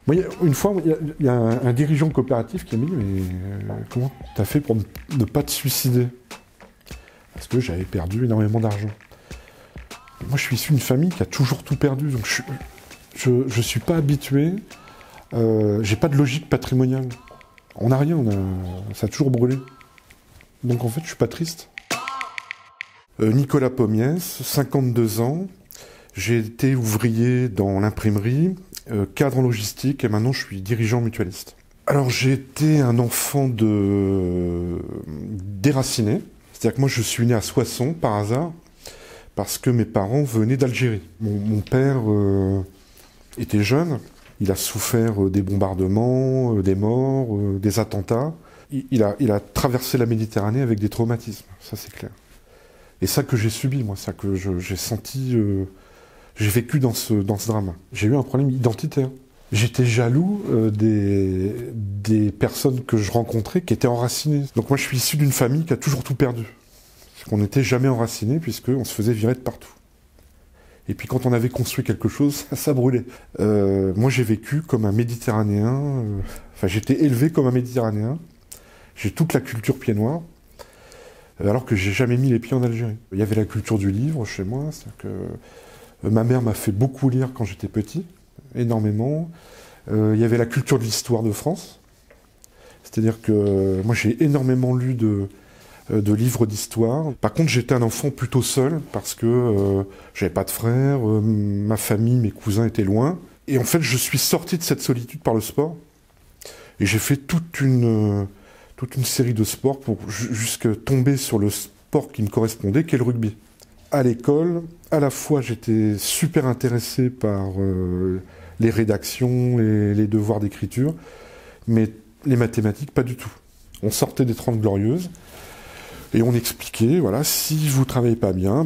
Moi, une fois, il y a un dirigeant coopératif qui m'a dit mais comment t'as fait pour ne pas te suicider? Parce que j'avais perdu énormément d'argent. Moi, je suis issu d'une famille qui a toujours tout perdu, donc je suis pas habitué. J'ai pas de logique patrimoniale. On n'a rien, ça a toujours brûlé. Donc en fait, je suis pas triste. Nicolas Pommiès, 52 ans. J'ai été ouvrier dans l'imprimerie, cadre en logistique, et maintenant je suis dirigeant mutualiste. Alors j'ai été un enfant déraciné. C'est-à-dire que moi je suis né à Soissons par hasard, parce que mes parents venaient d'Algérie. Mon père était jeune, il a souffert des bombardements, des morts, des attentats. Il a traversé la Méditerranée avec des traumatismes, ça c'est clair. Et ça que j'ai subi, moi, ça que j'ai senti, j'ai vécu dans ce drame. J'ai eu un problème identitaire. J'étais jaloux des personnes que je rencontrais qui étaient enracinées. Donc moi je suis issu d'une famille qui a toujours tout perdu. Parce qu'on n'était jamais enraciné puisqu'on se faisait virer de partout. Et puis quand on avait construit quelque chose, ça brûlait. Moi j'ai vécu comme un Méditerranéen, j'étais élevé comme un Méditerranéen. J'ai toute la culture pied-noir, alors que j'ai jamais mis les pieds en Algérie. Il y avait la culture du livre chez moi, c'est-à-dire que ma mère m'a fait beaucoup lire quand j'étais petit, énormément. Il y avait la culture de l'histoire de France, c'est-à-dire que moi j'ai énormément lu de livres d'histoire. Par contre, j'étais un enfant plutôt seul parce que j'avais pas de frères, ma famille, mes cousins étaient loin. Et en fait, je suis sorti de cette solitude par le sport. Et j'ai fait toute une série de sports pour jusqu'à tomber sur le sport qui me correspondait, qui est le rugby. À l'école, à la fois, j'étais super intéressé par les rédactions, les devoirs d'écriture, mais les mathématiques, pas du tout. On sortait des 30 Glorieuses. Et on expliquait, voilà, si vous travaillez pas bien,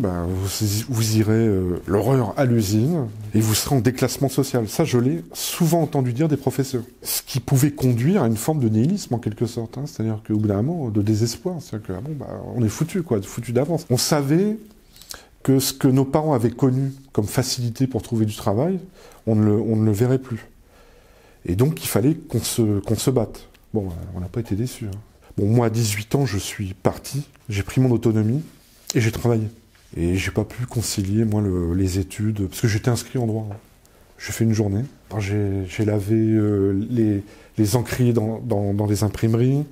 vous irez l'horreur à l'usine et vous serez en déclassement social. Ça, je l'ai souvent entendu dire des professeurs. Ce qui pouvait conduire à une forme de nihilisme en quelque sorte. C'est-à-dire qu'au bout d'un moment, de désespoir. C'est-à-dire que on est foutu, quoi, foutu d'avance. On savait que ce que nos parents avaient connu comme facilité pour trouver du travail, on ne le verrait plus. Et donc, il fallait qu'on se batte. Bon, on n'a pas été déçus. Bon, moi, à 18 ans, je suis parti, j'ai pris mon autonomie et j'ai travaillé. Et j'ai pas pu concilier, moi, les études, parce que j'étais inscrit en droit. J'ai fait une journée. J'ai lavé les encriers dans des imprimeries.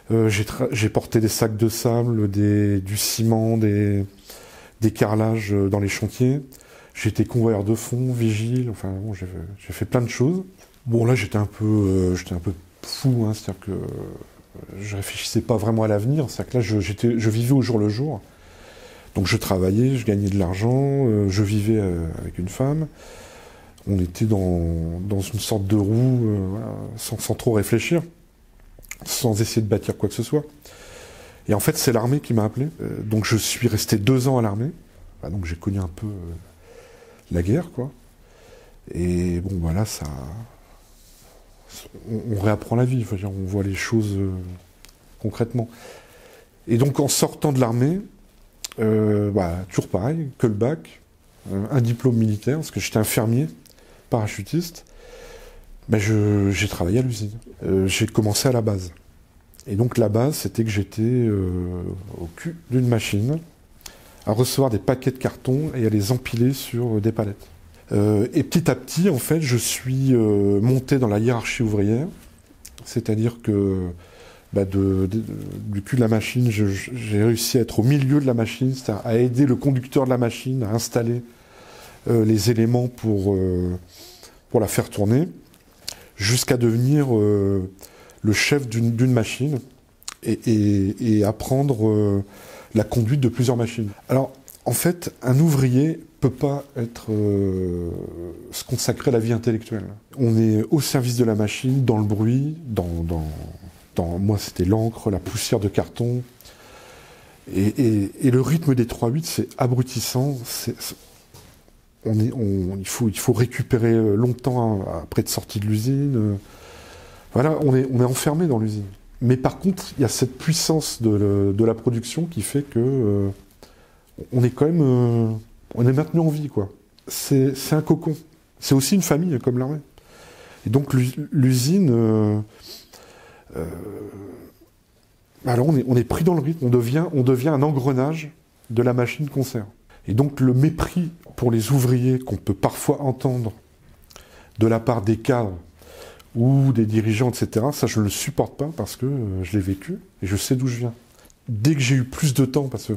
J'ai porté des sacs de sable, du ciment, des carrelages dans les chantiers. J'étais convoyeur de fond, vigile, enfin bon, j'ai fait plein de choses. Bon, là, j'étais un peu fou, c'est-à-dire que je réfléchissais pas vraiment à l'avenir, c'est-à-dire que là je vivais au jour le jour. Donc je travaillais, je gagnais de l'argent, je vivais avec une femme. On était dans une sorte de roue, voilà, sans trop réfléchir, sans essayer de bâtir quoi que ce soit. Et en fait, c'est l'armée qui m'a appelé. Donc je suis resté 2 ans à l'armée. Donc j'ai connu un peu la guerre, quoi. Et bon, voilà, ça... On réapprend la vie, on voit les choses concrètement. Et donc en sortant de l'armée, toujours pareil, que le bac, un diplôme militaire, parce que j'étais infirmier, parachutiste, j'ai travaillé à l'usine. J'ai commencé à la base. Et donc la base, c'était que j'étais au cul d'une machine, à recevoir des paquets de carton et à les empiler sur des palettes. Et petit à petit, en fait, je suis monté dans la hiérarchie ouvrière, c'est-à-dire que du cul de la machine, j'ai réussi à être au milieu de la machine, c'est-à-dire à aider le conducteur de la machine à installer les éléments pour la faire tourner, jusqu'à devenir le chef d'une machine et apprendre la conduite de plusieurs machines. Alors, en fait, un ouvrier peut pas se consacrer à la vie intellectuelle. On est au service de la machine, dans le bruit, moi c'était l'encre, la poussière de carton. Et le rythme des 3-8, c'est abrutissant. Il faut récupérer longtemps après être sorti de l'usine. Voilà, on est enfermé dans l'usine. Mais par contre, il y a cette puissance de la production qui fait que on est quand même... on est maintenu en vie, quoi. C'est un cocon. C'est aussi une famille, comme l'armée. Et donc l'usine, alors on est pris dans le rythme, on devient un engrenage de la machine concert. Et donc le mépris pour les ouvriers qu'on peut parfois entendre de la part des cadres ou des dirigeants, etc., ça je ne le supporte pas parce que je l'ai vécu et je sais d'où je viens. Dès que j'ai eu plus de temps, parce que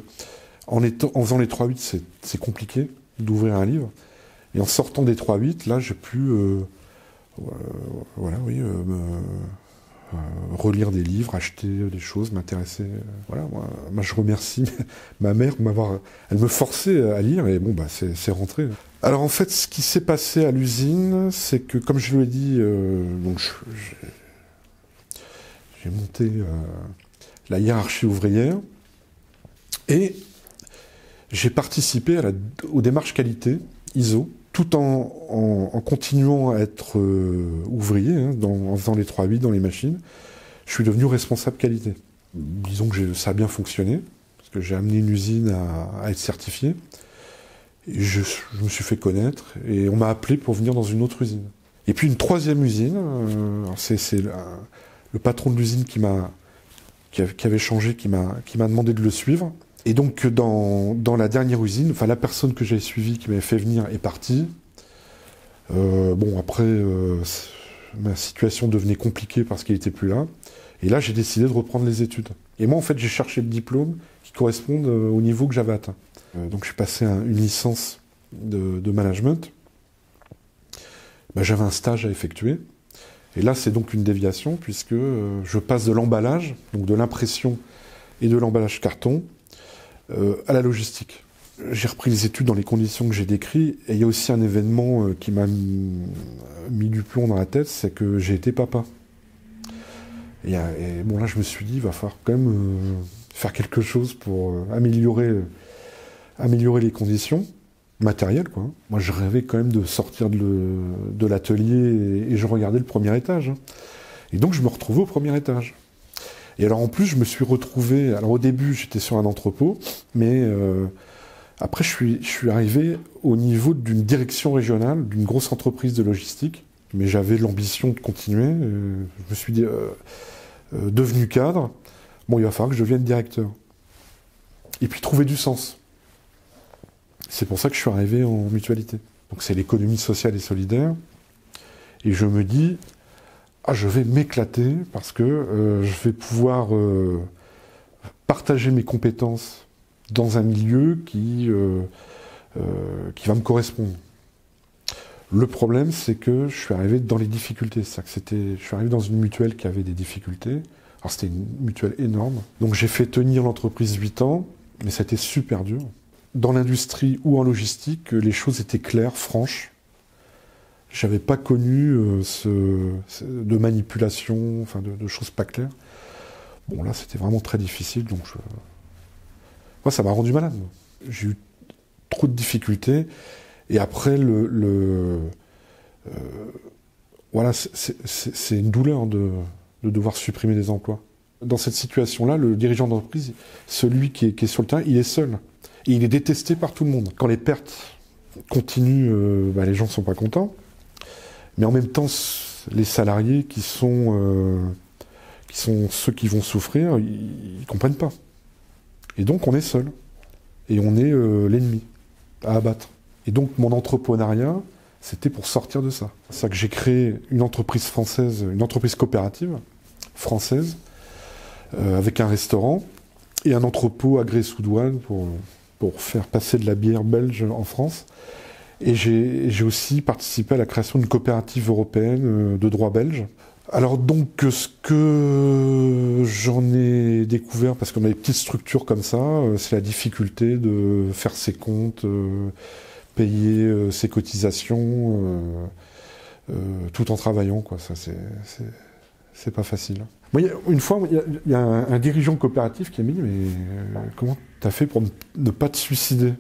en faisant les 3-8, c'est compliqué d'ouvrir un livre, et en sortant des 3-8, là j'ai pu relire des livres, acheter des choses, m'intéresser. Voilà, moi je remercie ma mère de elle me forçait à lire et bon bah c'est rentré. Alors en fait, ce qui s'est passé à l'usine, c'est que comme je l'ai dit, donc j'ai monté la hiérarchie ouvrière et j'ai participé aux démarches qualité ISO, tout en continuant à être ouvrier, hein, en faisant les 3-8 dans les machines. Je suis devenu responsable qualité. Disons que ça a bien fonctionné, parce que j'ai amené une usine à être certifiée. Et je me suis fait connaître, et on m'a appelé pour venir dans une autre usine. Et puis une troisième usine, c'est le patron de l'usine qui avait changé, qui m'a demandé de le suivre. Et donc dans la dernière usine, enfin la personne que j'ai suivie, qui m'avait fait venir, est partie. Bon après, ma situation devenait compliquée parce qu'il n'était plus là. Et là j'ai décidé de reprendre les études. Et moi en fait j'ai cherché le diplôme qui corresponde au niveau que j'avais atteint. Donc je suis passé à une licence de management. Ben, j'avais un stage à effectuer. Et là c'est donc une déviation puisque je passe de l'emballage, donc de l'impression et de l'emballage carton, à la logistique. J'ai repris les études dans les conditions que j'ai décrites, et il y a aussi un événement qui m'a mis du plomb dans la tête, c'est que j'ai été papa. Et bon là je me suis dit, il va falloir quand même faire quelque chose pour améliorer les conditions matérielles, quoi. Moi je rêvais quand même de sortir de l'atelier et je regardais le premier étage. Et donc je me retrouvais au premier étage. Et alors en plus, je me suis retrouvé... Alors au début, j'étais sur un entrepôt, mais après, je suis arrivé au niveau d'une direction régionale, d'une grosse entreprise de logistique. Mais j'avais l'ambition de continuer. Je me suis dit, devenu cadre, bon, il va falloir que je devienne directeur. Et puis trouver du sens. C'est pour ça que je suis arrivé en mutualité. Donc c'est l'économie sociale et solidaire. Et je me dis... Ah, je vais m'éclater parce que je vais pouvoir partager mes compétences dans un milieu qui va me correspondre. Le problème, c'est que je suis arrivé dans les difficultés. Je suis arrivé dans une mutuelle qui avait des difficultés. Alors c'était une mutuelle énorme. Donc j'ai fait tenir l'entreprise 8 ans, mais ça a été super dur. Dans l'industrie ou en logistique, les choses étaient claires, franches. J'avais pas connu de manipulation, enfin de choses pas claires. Bon là c'était vraiment très difficile, donc moi ça m'a rendu malade. J'ai eu trop de difficultés, et après voilà, c'est une douleur de devoir supprimer des emplois. Dans cette situation-là, le dirigeant d'entreprise, celui qui est sur le terrain, il est seul. Et il est détesté par tout le monde. Quand les pertes continuent, les gens ne sont pas contents. Mais en même temps, les salariés qui sont ceux qui vont souffrir, ils ne comprennent pas. Et donc on est seul. Et on est l'ennemi à abattre. Et donc mon entrepreneuriat, c'était pour sortir de ça. C'est ça que j'ai créé une entreprise française, une entreprise coopérative française, avec un restaurant et un entrepôt agréé sous douane pour faire passer de la bière belge en France. Et j'ai aussi participé à la création d'une coopérative européenne de droit belge. Alors donc, ce que j'en ai découvert, parce qu'on a des petites structures comme ça, c'est la difficulté de faire ses comptes, payer ses cotisations, tout en travaillant, quoi. Ça, c'est pas facile. Moi, une fois, il y a un dirigeant coopératif qui m'a dit, mais comment t'as fait pour ne pas te suicider ?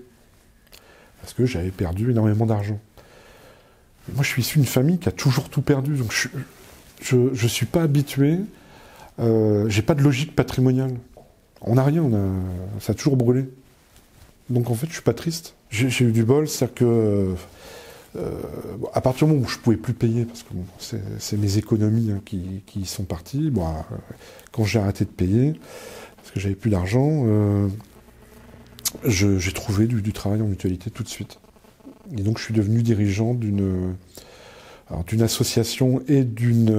Parce que j'avais perdu énormément d'argent. Moi, je suis issu d'une famille qui a toujours tout perdu, donc je suis pas habitué, j'ai pas de logique patrimoniale. On n'a rien, ça a toujours brûlé. Donc en fait, je suis pas triste. J'ai eu du bol, c'est-à-dire que À partir du moment où je pouvais plus payer, parce que bon, c'est mes économies hein, qui sont parties, bon, quand j'ai arrêté de payer, parce que j'avais plus d'argent, j'ai trouvé du travail en mutualité tout de suite. Et donc je suis devenu dirigeant d'une association et d'une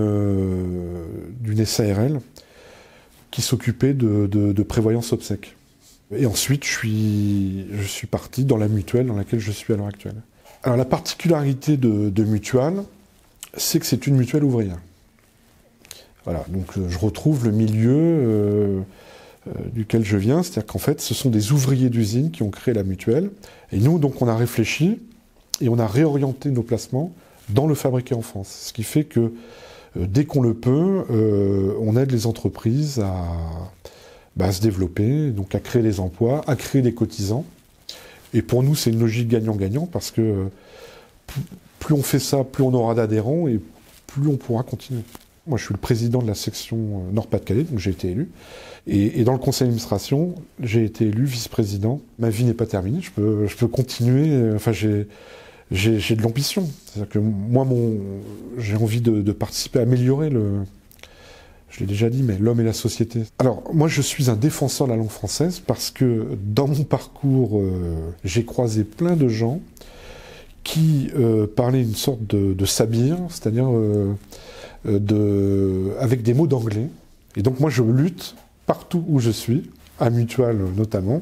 SARL qui s'occupait de prévoyance obsèques. Et ensuite, je suis parti dans la mutuelle dans laquelle je suis à l'heure actuelle. Alors la particularité de Mutual, c'est que c'est une mutuelle ouvrière. Voilà, donc je retrouve le milieu duquel je viens, c'est-à-dire qu'en fait, ce sont des ouvriers d'usine qui ont créé la mutuelle. Et nous, donc, on a réfléchi et on a réorienté nos placements dans le fabriqué en France. Ce qui fait que dès qu'on le peut, on aide les entreprises à se développer, donc à créer des emplois, à créer des cotisants. Et pour nous, c'est une logique gagnant-gagnant parce que plus on fait ça, plus on aura d'adhérents et plus on pourra continuer. Moi, je suis le président de la section Nord-Pas-de-Calais, donc j'ai été élu. Et dans le conseil d'administration, j'ai été élu vice-président. Ma vie n'est pas terminée, je peux continuer. Enfin, j'ai de l'ambition. C'est-à-dire que moi, j'ai envie de participer à améliorer je l'ai déjà dit, mais l'homme et la société. Alors, moi, je suis un défenseur de la langue française parce que dans mon parcours, j'ai croisé plein de gens qui parlaient une sorte de sabir, c'est-à-dire avec des mots d'anglais. Et donc, moi, je lutte partout où je suis, à Mutual notamment,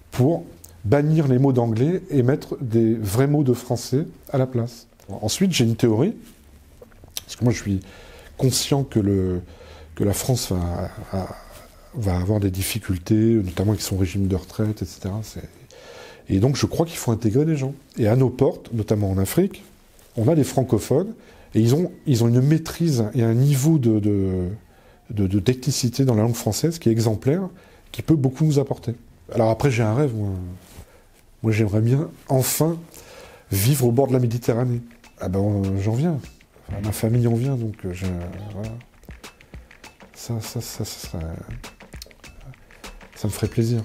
pour bannir les mots d'anglais et mettre des vrais mots de français à la place. Ensuite, j'ai une théorie, parce que moi, je suis conscient que la France va avoir des difficultés, notamment avec son régime de retraite, etc. Et donc je crois qu'il faut intégrer des gens. Et à nos portes, notamment en Afrique, on a des francophones, et ils ont une maîtrise et un niveau de technicité dans la langue française qui est exemplaire, qui peut beaucoup nous apporter. Alors après, j'ai un rêve, moi j'aimerais bien enfin vivre au bord de la Méditerranée. Ah ben j'en viens, enfin, ma famille en vient, donc voilà. Ça me ferait plaisir.